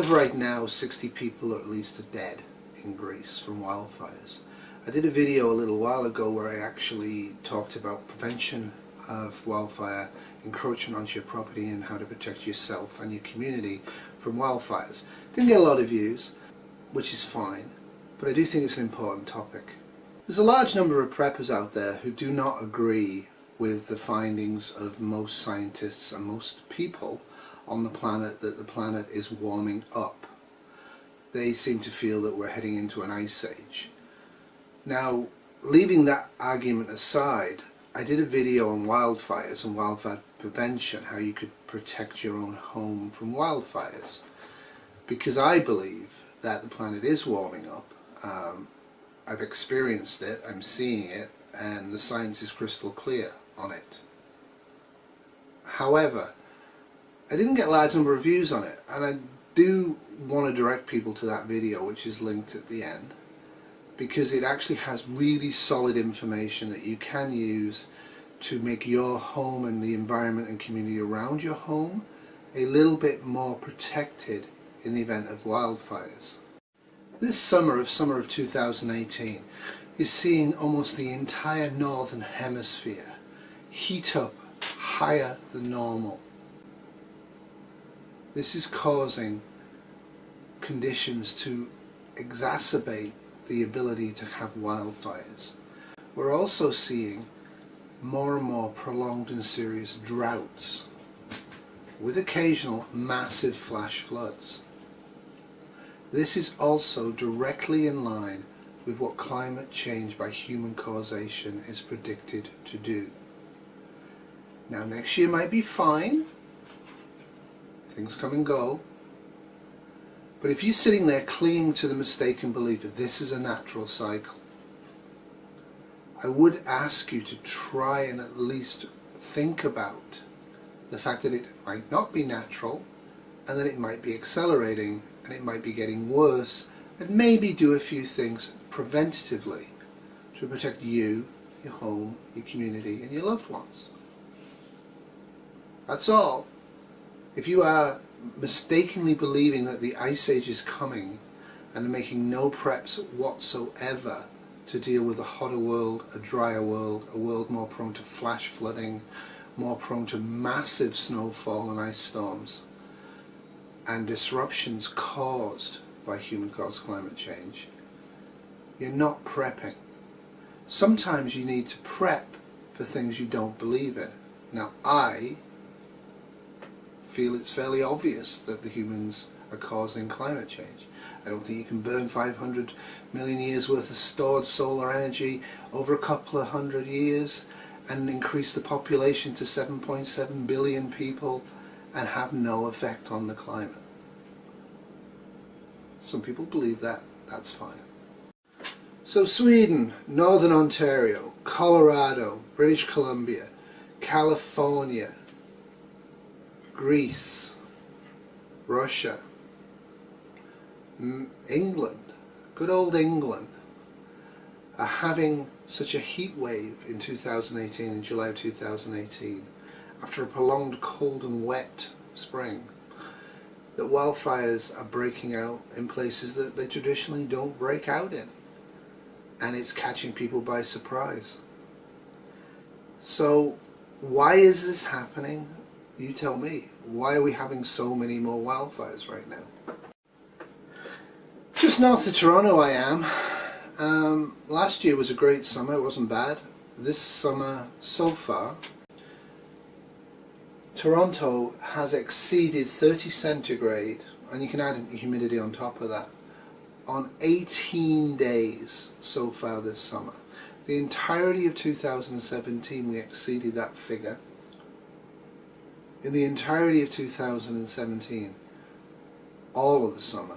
of right now, 60 people at least are dead in Greece from wildfires. I did a video a little while ago where I actually talked about prevention of wildfire encroachment onto your property and how to protect yourself and your community from wildfires. Didn't get a lot of views, which is fine, but I do think it's an important topic. There's a large number of preppers out there who do not agree with the findings of most scientists and most people on the planet that the planet is warming up. They seem to feel that we're heading into an ice age. Now, leaving that argument aside, I did a video on wildfires and wildfire prevention, how you could protect your own home from wildfires, because I believe that the planet is warming up. I've experienced it, I'm seeing it, and the science is crystal clear on it. However, I didn't get a large number of views on it, and I do want to direct people to that video, which is linked at the end, because it actually has really solid information that you can use to make your home and the environment and community around your home a little bit more protected in the event of wildfires. This summer of 2018 is seeing almost the entire northern hemisphere heat up higher than normal. This is causing conditions to exacerbate the ability to have wildfires. We're also seeing more and more prolonged and serious droughts, with occasional massive flash floods. This is also directly in line with what climate change by human causation is predicted to do. Now, next year might be fine, things come and go, but if you're sitting there clinging to the mistaken belief that this is a natural cycle, I would ask you to try and at least think about the fact that it might not be natural, and that it might be accelerating, and it might be getting worse, and maybe do a few things preventatively to protect you, your home, your community, and your loved ones. That's all. If you are mistakenly believing that the ice age is coming and making no preps whatsoever to deal with a hotter world, a drier world, a world more prone to flash flooding, more prone to massive snowfall and ice storms, and disruptions caused by human-caused climate change, you're not prepping. Sometimes you need to prep for things you don't believe in. Now, I feel it's fairly obvious that the humans are causing climate change. I don't think you can burn 500 million years worth of stored solar energy over a couple of hundred years and increase the population to 7.7 billion people and have no effect on the climate. Some people believe that, that's fine. So Sweden, Northern Ontario, Colorado, British Columbia, California, Greece, Russia, England, good old England, are having such a heat wave in 2018, in July of 2018, after a prolonged cold and wet spring, that wildfires are breaking out in places that they traditionally don't break out in, and it's catching people by surprise. So why is this happening? You tell me. Why are we having so many more wildfires right now? Just north of Toronto I am. Last year was a great summer, it wasn't bad. This summer so far, Toronto has exceeded 30 centigrade, and you can add humidity on top of that, on 18 days so far this summer. The entirety of 2017 we exceeded that figure. In the entirety of 2017, all of the summer,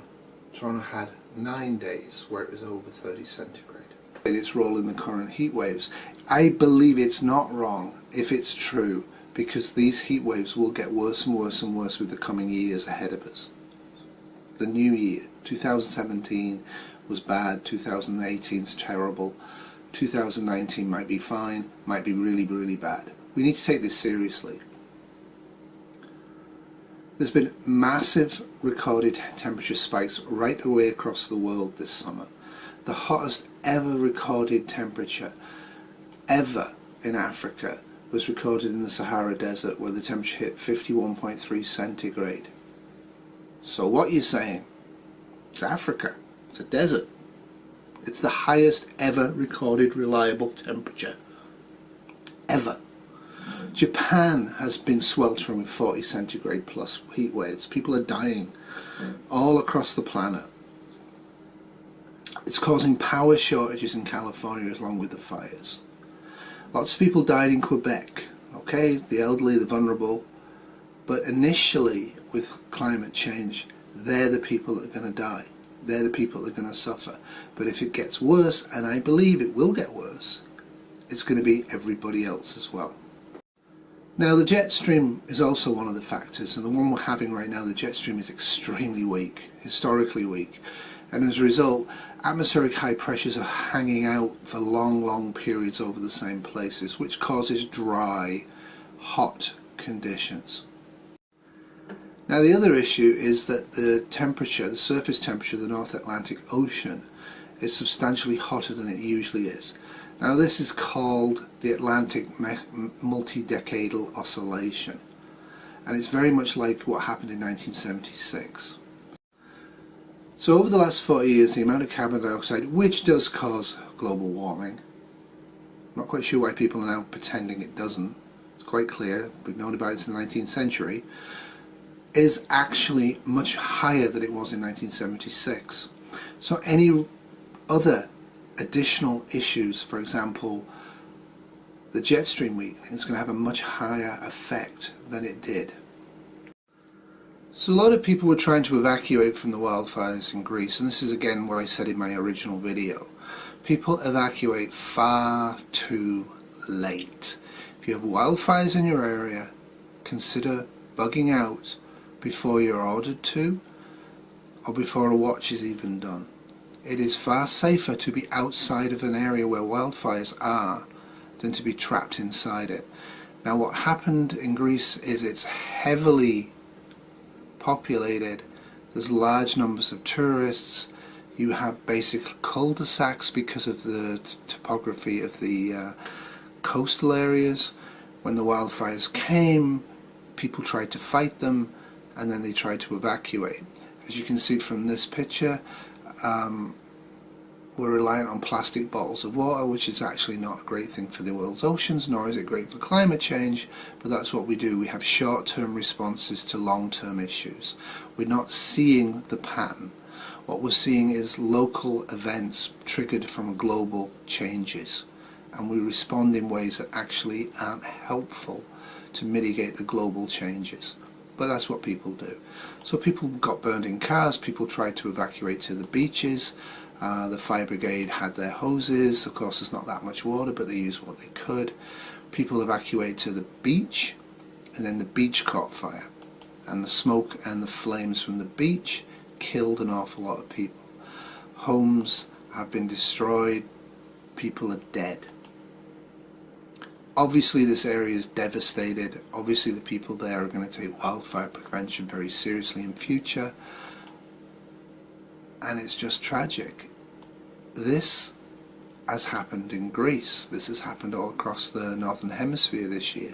Toronto had 9 days where it was over 30 centigrade. In its role in the current heat waves, I believe it's not wrong if it's true, because these heat waves will get worse and worse and worse with the coming years ahead of us. The new year, 2017 was bad, 2018 is terrible, 2019 might be fine, might be really, really bad. We need to take this seriously. There's been massive recorded temperature spikes right away across the world this summer. The hottest ever recorded temperature ever in Africa was recorded in the Sahara Desert, where the temperature hit 51.3 centigrade. So what you're saying? It's Africa. It's a desert. It's the highest ever recorded reliable temperature. Ever. Japan has been sweltering with 40 centigrade plus heat waves. People are dying all across the planet. It's causing power shortages in California along with the fires. Lots of people died in Quebec, okay, the elderly, the vulnerable, but initially with climate change, they're the people that are going to die. They're the people that are going to suffer. But if it gets worse, and I believe it will get worse, it's going to be everybody else as well. Now the jet stream is also one of the factors, and the one we're having right now, the jet stream is extremely weak, historically weak, and as a result atmospheric high pressures are hanging out for long periods over the same places, which causes dry, hot conditions. Now the other issue is that the temperature, the surface temperature of the North Atlantic Ocean is substantially hotter than it usually is. Now this is called the Atlantic multi-decadal oscillation, and it's very much like what happened in 1976. So over the last 40 years, the amount of carbon dioxide, which does cause global warming, I'm not quite sure why people are now pretending it doesn't, it's quite clear, we've known about it since the 19th century, is actually much higher than it was in 1976. So any other additional issues, for example, the jet stream weakening, is going to have a much higher effect than it did. So a lot of people were trying to evacuate from the wildfires in Greece, and this is again what I said in my original video. People evacuate far too late. If you have wildfires in your area, consider bugging out before you're ordered to, or before a watch is even done. It is far safer to be outside of an area where wildfires are than to be trapped inside it. Now what happened in Greece is it's heavily populated, there's large numbers of tourists, you have basic cul-de-sacs because of the topography of the coastal areas. When the wildfires came, people tried to fight them, and then they tried to evacuate. As you can see from this picture, we're reliant on plastic bottles of water, which is actually not a great thing for the world's oceans, nor is it great for climate change, but that's what we do. We have short-term responses to long-term issues. We're not seeing the pattern. What we're seeing is local events triggered from global changes, and we respond in ways that actually aren't helpful to mitigate the global changes. But that's what people do. So people got burned in cars, people tried to evacuate to the beaches, the fire brigade had their hoses, of course there's not that much water, but they used what they could. People evacuated to the beach, and then the beach caught fire, and the smoke and the flames from the beach killed an awful lot of people. Homes have been destroyed, people are dead. Obviously this area is devastated. Obviously the people there are going to take wildfire prevention very seriously in future, and it's just tragic. This has happened in Greece. This has happened all across the northern hemisphere this year.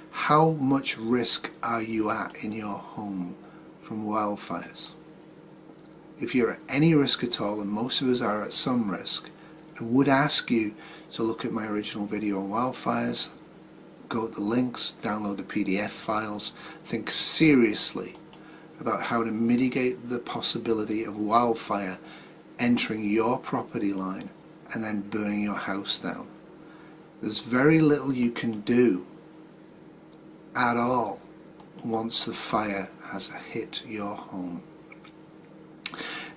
How much risk are you at in your home from wildfires? If you're at any risk at all, and most of us are at some risk, I would ask you to look at my original video on wildfires, go at the links, download the PDF files, think seriously about how to mitigate the possibility of wildfire entering your property line and then burning your house down. There's very little you can do at all once the fire has hit your home.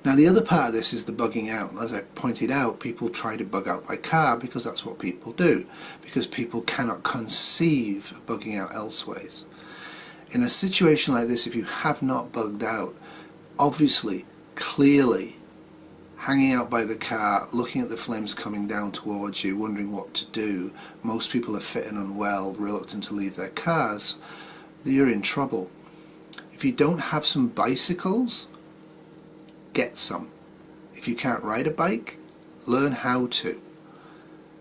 Now the other part of this is the bugging out. As I pointed out, people try to bug out by car because that's what people do, because people cannot conceive of bugging out elseways. In a situation like this, if you have not bugged out, obviously, clearly, hanging out by the car, looking at the flames coming down towards you, wondering what to do, most people are fit and unwell, reluctant to leave their cars, you're in trouble. If you don't have some bicycles, get some. If you can't ride a bike, learn how to.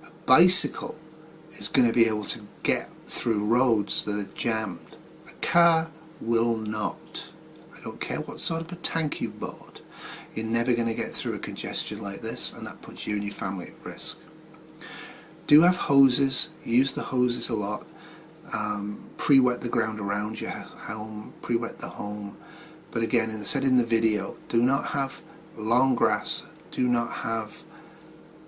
A bicycle is going to be able to get through roads that are jammed. A car will not. I don't care what sort of a tank you've bought. You're never going to get through a congestion like this, and that puts you and your family at risk. Do have hoses. Use the hoses a lot. Pre-wet the ground around your home. Pre-wet the home. But again, as I said in the video, do not have long grass. Do not have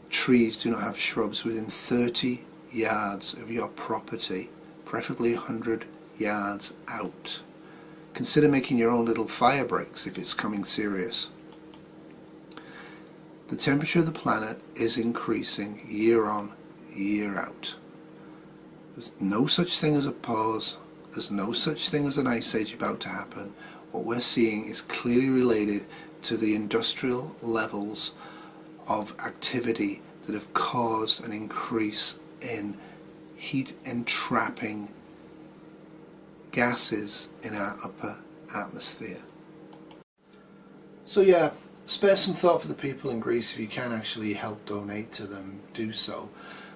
trees. Do not have shrubs within 30 yards of your property, preferably 100 yards out. Consider making your own little fire breaks if it's coming serious. The temperature of the planet is increasing year on, year out. There's no such thing as a pause. There's no such thing as an ice age about to happen. What we're seeing is clearly related to the industrial levels of activity that have caused an increase in heat entrapping gases in our upper atmosphere. So yeah, spare some thought for the people in Greece. If you can actually help donate to them, do so.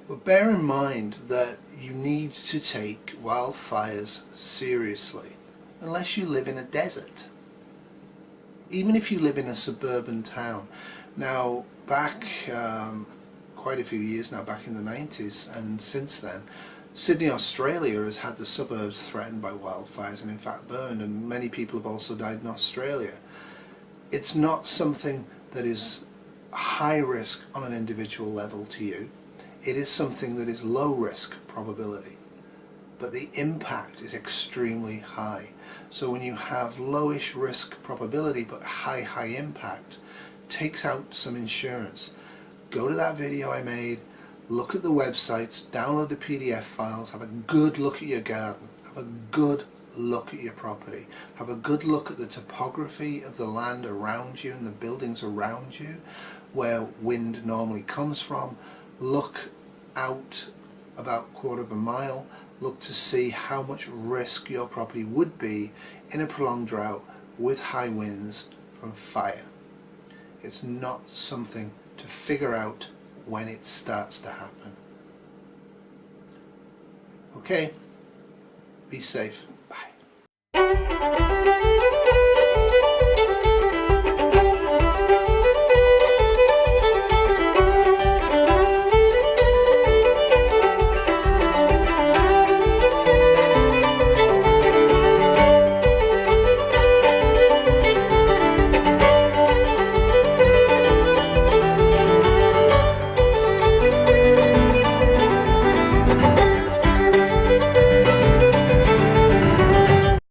But bear in mind that you need to take wildfires seriously, unless you live in a desert. Even if you live in a suburban town. Now, back quite a few years now, back in the 90s, and since then, Sydney, Australia has had the suburbs threatened by wildfires and in fact burned, and many people have also died in Australia. It's not something that is high risk on an individual level to you. It is something that is low risk probability, but the impact is extremely high. So when you have lowish risk probability but high impact, takes out some insurance. Go to that video I made, look at the websites, download the PDF files, have a good look at your garden, have a good look at your property, have a good look at the topography of the land around you and the buildings around you, where wind normally comes from. Look out about a quarter of a mile, look to see how much risk your property would be in a prolonged drought with high winds from fire. It's not something to figure out when it starts to happen. Okay, be safe.